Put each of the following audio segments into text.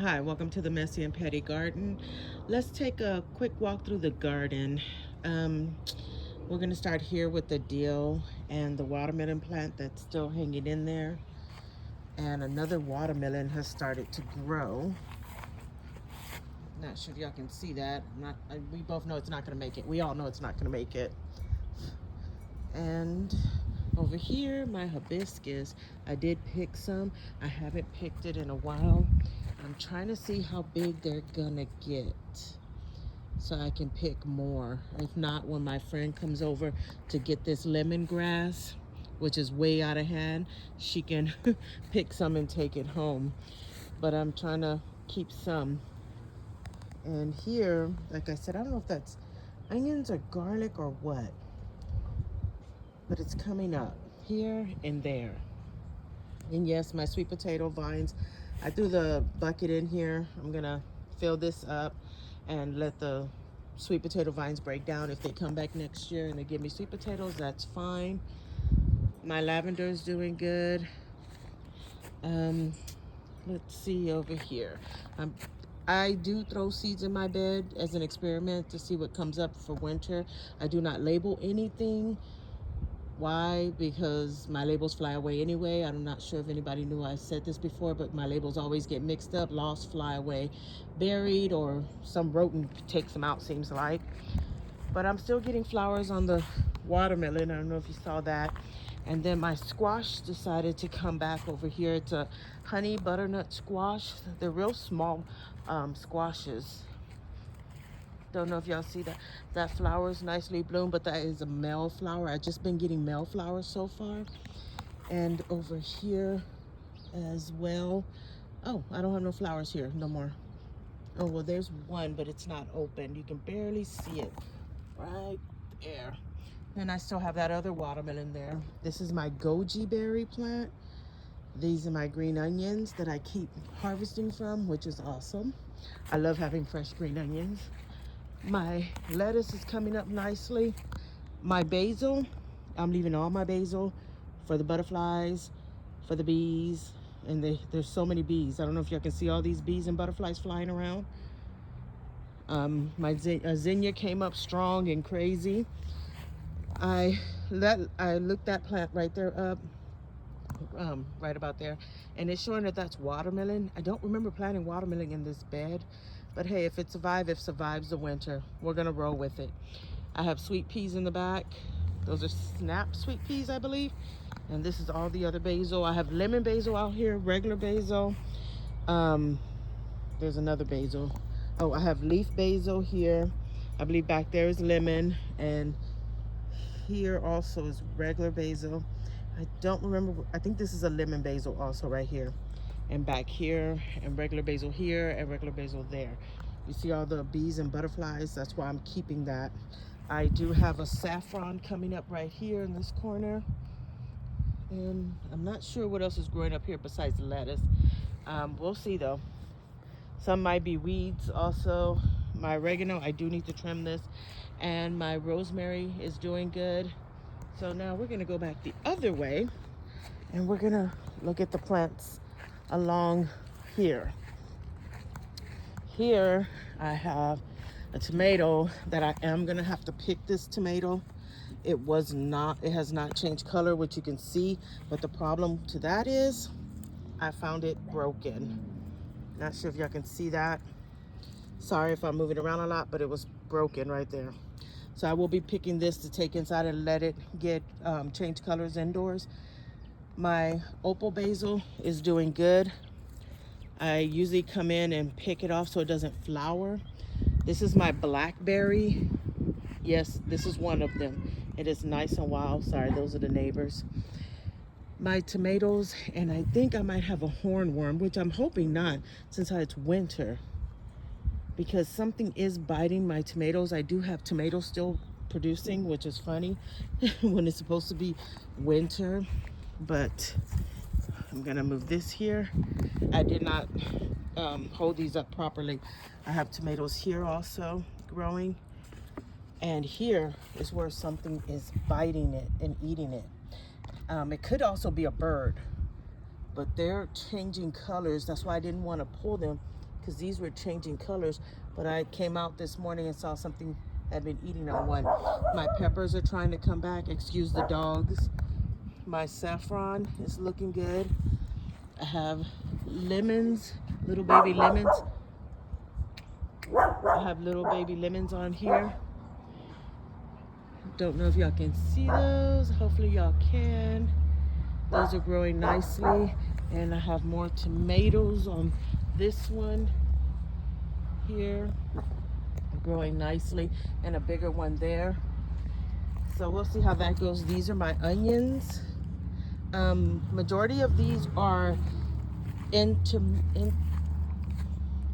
Hi, welcome to the Messy and Petty Garden. Let's take a quick walk through the garden. Um, we're going to start here with the dill and the watermelon plant that's still hanging in there. And another watermelon has started to grow. Not sure if y'all can see that. We both know it's not going to make it. We all know it's not going to make it. And over here, my hibiscus, I did pick some. I haven't picked it in a while. I'm trying to see how big they're gonna get so I can pick more. If not, when my friend comes over to get this lemongrass, which is way out of hand, she can pick some and take it home. But I'm trying to keep some. And here, like I said, I don't know if that's onions or garlic or what, but it's coming up here and there. And yes, my sweet potato vines, I threw the bucket in here. I'm gonna fill this up and let the sweet potato vines break down. If they come back next year and they give me sweet potatoes, that's fine. My lavender is doing good. Um, let's see over here. I do throw seeds in my bed as an experiment to see what comes up for winter. I do not label anything. Why? Because my labels fly away anyway. I'm not sure if anybody knew I said this before, but my labels always get mixed up, lost, fly away, buried, or some rodent takes them out, seems like. But I'm still getting flowers on the watermelon. I don't know if you saw that. And then my squash decided to come back over here. It's a honey butternut squash. They're real small squashes. Don't know if y'all see that. That flower is nicely bloomed, but that is a male flower. I've just been getting male flowers so far. And over here as well. Oh, I don't have no flowers here no more. Oh, well, there's one, but it's not open. You can barely see it right there. And I still have that other watermelon there. This is my goji berry plant. These are my green onions that I keep harvesting from, which is awesome. I love having fresh green onions. My lettuce is coming up nicely. My basil, I'm leaving all my basil for the butterflies, for the bees, and there's so many bees. I don't know if y'all can see all these bees and butterflies flying around. My zinnia came up strong and crazy. I looked that plant right there up, right about there, and it's showing that that's watermelon. I don't remember planting watermelon in this bed, but hey, if it survives the winter, we're gonna roll with it. I have sweet peas in the back. Those are snap sweet peas, I believe. And this is all the other basil. I have lemon basil out here, regular basil. Um, there's another basil. Oh, I have leaf basil here. I believe back there is lemon, and here also is regular basil. I don't remember. I think this is a lemon basil also right here. And back here, and regular basil here, and regular basil there. You see all the bees and butterflies? That's why I'm keeping that. I do have a saffron coming up right here in this corner. And I'm not sure what else is growing up here besides lettuce. We'll see though. Some might be weeds also. My oregano, I do need to trim this. And my rosemary is doing good. So now we're gonna go back the other way and we're gonna look at the plants along here. Here I have a tomato that I am gonna have to pick this tomato. It has not changed color, which you can see, but the problem to that is I found it broken. Not sure if y'all can see that. Sorry if I'm moving around a lot, but it was broken right there. So I will be picking this to take inside and let it get change colors indoors. My opal basil is doing good. I usually come in and pick it off so it doesn't flower. This is my blackberry. Yes, this is one of them. It is nice and wild. Sorry, those are the neighbors. My tomatoes, and I think I might have a hornworm, which I'm hoping not, since it's winter, because something is biting my tomatoes. I do have tomatoes still producing, which is funny when it's supposed to be winter. But I'm gonna move this here. I did not hold these up properly. I have tomatoes here also growing, and here is where something is biting it and eating it. It could also be a bird, but they're changing colors. That's why I didn't want to pull them because these were changing colors, but I came out this morning and saw something had been eating on one. My peppers are trying to come back. Excuse the dogs. My saffron is looking good. I have lemons, little baby lemons. I have little baby lemons on here. Don't know if y'all can see those. Hopefully y'all can. Those are growing nicely. And I have more tomatoes on this one here, growing nicely, and a bigger one there. So we'll see how that goes. These are my onions. Majority of these are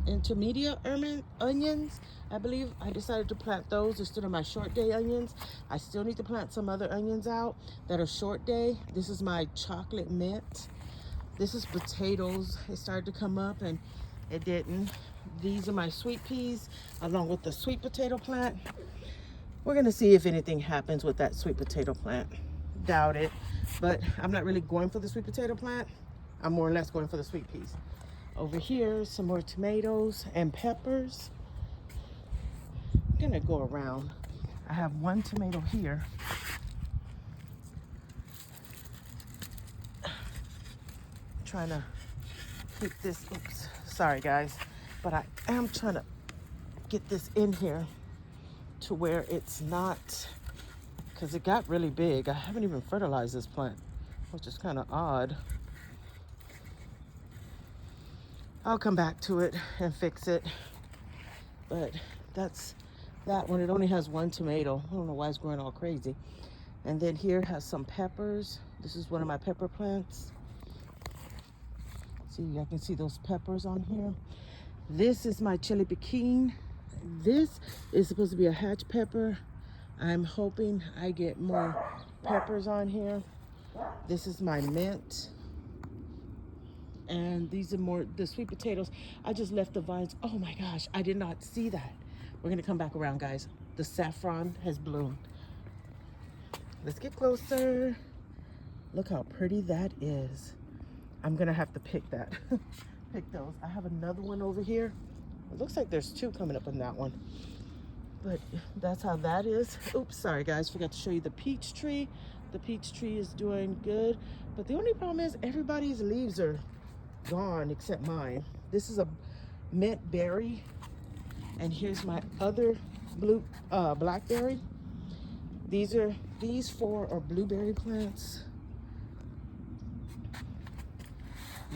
intermediate onions. I believe I decided to plant those instead of my short day onions. I still need to plant some other onions out that are short day. This is my chocolate mint. This is potatoes. It started to come up and it didn't. These are my sweet peas along with the sweet potato plant. We're gonna see if anything happens with that sweet potato plant. Doubt it, but I'm not really going for the sweet potato plant. I'm more or less going for the sweet peas. Over here, some more tomatoes and peppers. I'm gonna go around. I have one tomato here. Trying to keep this, oops, sorry guys, but I am trying to get this in here to where it's not, because it got really big. I haven't even fertilized this plant, which is kind of odd. I'll come back to it and fix it, but that's that one. It only has one tomato. I don't know why it's growing all crazy. And then here has some peppers. This is one of my pepper plants. See, I can see those peppers on here. This is my chili piquin. This is supposed to be a hatch pepper. I'm hoping I get more peppers on here. This is my mint. And these are more, the sweet potatoes. I just left the vines. Oh my gosh, I did not see that. We're gonna come back around, guys. The saffron has bloomed. Let's get closer. Look how pretty that is. I'm gonna have to pick that. Pick those. I have another one over here. It looks like there's two coming up on that one. But that's how that is. Oops, sorry guys, forgot to show you the peach tree. The peach tree is doing good. But the only problem is everybody's leaves are gone except mine. This is a mint berry. And here's my other blackberry. These four are blueberry plants.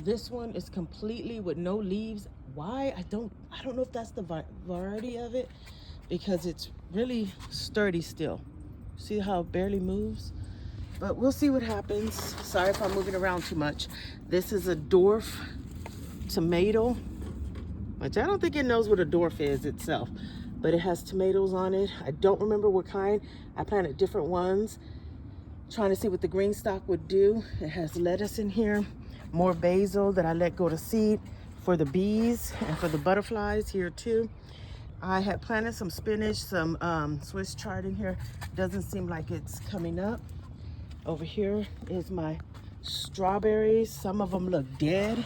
This one is completely with no leaves. Why? I don't know if that's the variety of it, because it's really sturdy still. See how it barely moves? But we'll see what happens. Sorry if I'm moving around too much. This is a dwarf tomato, which I don't think it knows what a dwarf is itself, but it has tomatoes on it. I don't remember what kind. I planted different ones, trying to see what the green stalk would do. It has lettuce in here, more basil that I let go to seed for the bees and for the butterflies here too. I had planted some spinach, some Swiss chard in here. Doesn't seem like it's coming up. Over here is my strawberries. Some of them look dead.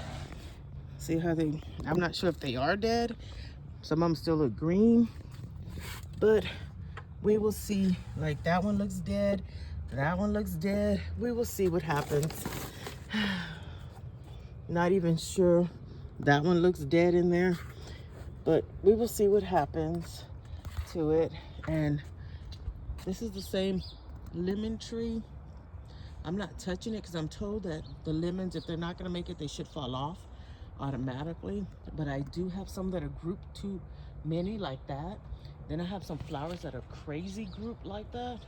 See how I'm not sure if they are dead. Some of them still look green, but we will see. Like that one looks dead. That one looks dead. We will see what happens. Not even sure. That one looks dead in there, but we will see what happens to it. And this is the same lemon tree. I'm not touching it because I'm told that the lemons, if they're not going to make it, they should fall off automatically. But I do have some that are grouped too many like that. Then I have some flowers that are crazy grouped like that.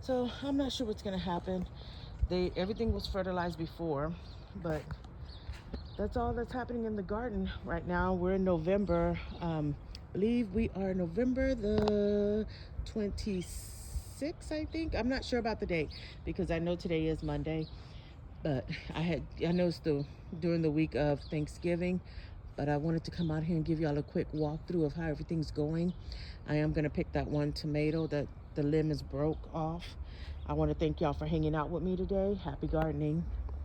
So I'm not sure what's going to happen. Everything was fertilized before, but that's all that's happening in the garden right now. We're in November. I believe we are November the 26th, I think. I'm not sure about the date because I know today is Monday, but I know it's during the week of Thanksgiving, but I wanted to come out here and give y'all a quick walkthrough of how everything's going. I am gonna pick that one tomato that the limb is broke off. I want to thank y'all for hanging out with me today. Happy gardening.